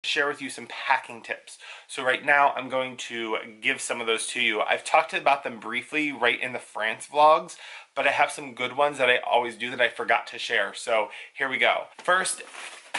share with you some packing tips. So right now I'm going to give some of those to you. I've talked about them briefly right in the France vlogs, but I have some good ones that I always do that I forgot to share. So here we go. First,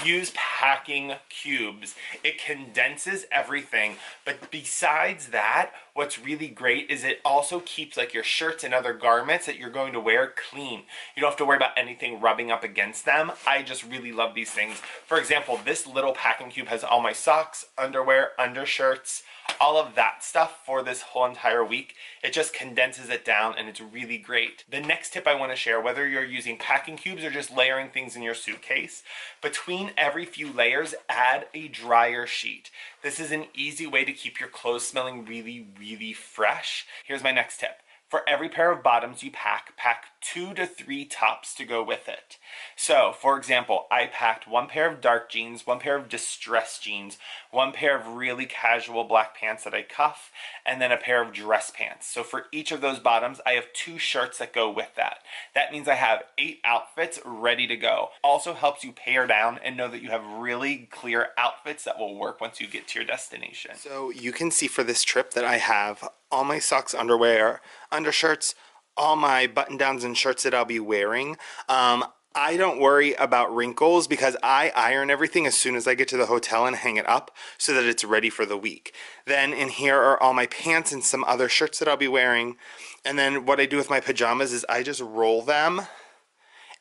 use packing cubes. It condenses everything, but besides that, what's really great is it also keeps like your shirts and other garments that you're going to wear clean. You don't have to worry about anything rubbing up against them. I just really love these things. For example, this little packing cube has all my socks, underwear, undershirts, all of that stuff for this whole entire week. It just condenses it down and it's really great. The next tip I want to share, whether you're using packing cubes or just layering things in your suitcase, between every few layers, add a dryer sheet. This is an easy way to keep your clothes smelling really fresh. Here's my next tip. For every pair of bottoms you pack 2 to 3 tops to go with it. So, for example, I packed 1 pair of dark jeans, 1 pair of distressed jeans, 1 pair of really casual black pants that I cuff, and then a pair of dress pants. So for each of those bottoms, I have 2 shirts that go with that. That means I have 8 outfits ready to go. Also helps you pare down and know that you have really clear outfits that will work once you get to your destination. So you can see for this trip that I have all my socks, underwear, undershirts, all my button downs and shirts that I'll be wearing. I don't worry about wrinkles because I iron everything as soon as I get to the hotel and hang it up so that it's ready for the week. Then in here are all my pants and some other shirts that I'll be wearing. And then what I do with my pajamas is I just roll them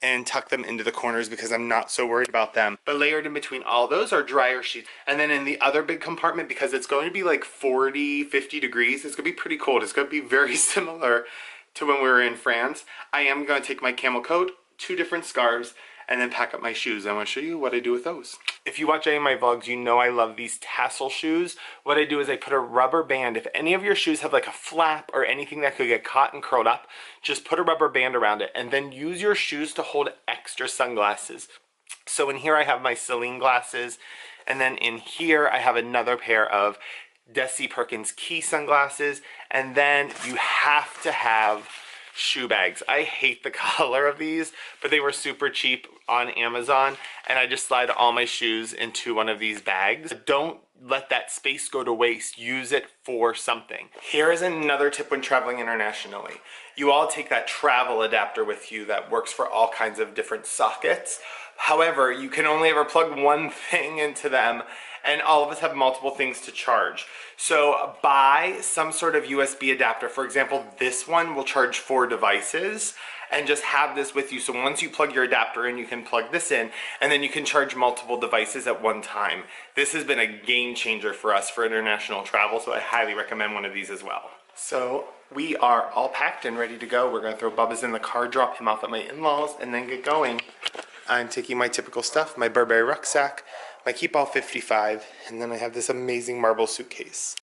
and tuck them into the corners because I'm not so worried about them. But layered in between all those are dryer sheets. And then in the other big compartment, because it's going to be like 40, 50 degrees, it's going to be pretty cold. It's going to be very similar to when we were in France. I am going to take my camel coat, 2 different scarves, and then pack up my shoes. I want to show you what I do with those. If you watch any of my vlogs, you know I love these tassel shoes. What I do is I put a rubber band. If any of your shoes have like a flap or anything that could get caught and curled up, just put a rubber band around it and then use your shoes to hold extra sunglasses. So in here I have my Celine glasses, and then in here I have another pair of Desi Perkins Key sunglasses, and then you have to have shoe bags. I hate the color of these, but they were super cheap on Amazon, and I just slide all my shoes into one of these bags. Don't let that space go to waste. Use it for something. Here is another tip when traveling internationally. You all take that travel adapter with you that works for all kinds of different sockets. However, you can only ever plug one thing into them, and all of us have multiple things to charge. So buy some sort of USB adapter. For example, this one will charge 4 devices, and just have this with you. So once you plug your adapter in, you can plug this in, and then you can charge multiple devices at one time. This has been a game changer for us for international travel, so I highly recommend one of these as well. So we are all packed and ready to go. We're gonna throw Bubba's in the car, drop him off at my in-laws, and then get going. I'm taking my typical stuff, my Burberry rucksack, my Keep All 55, and then I have this amazing marble suitcase.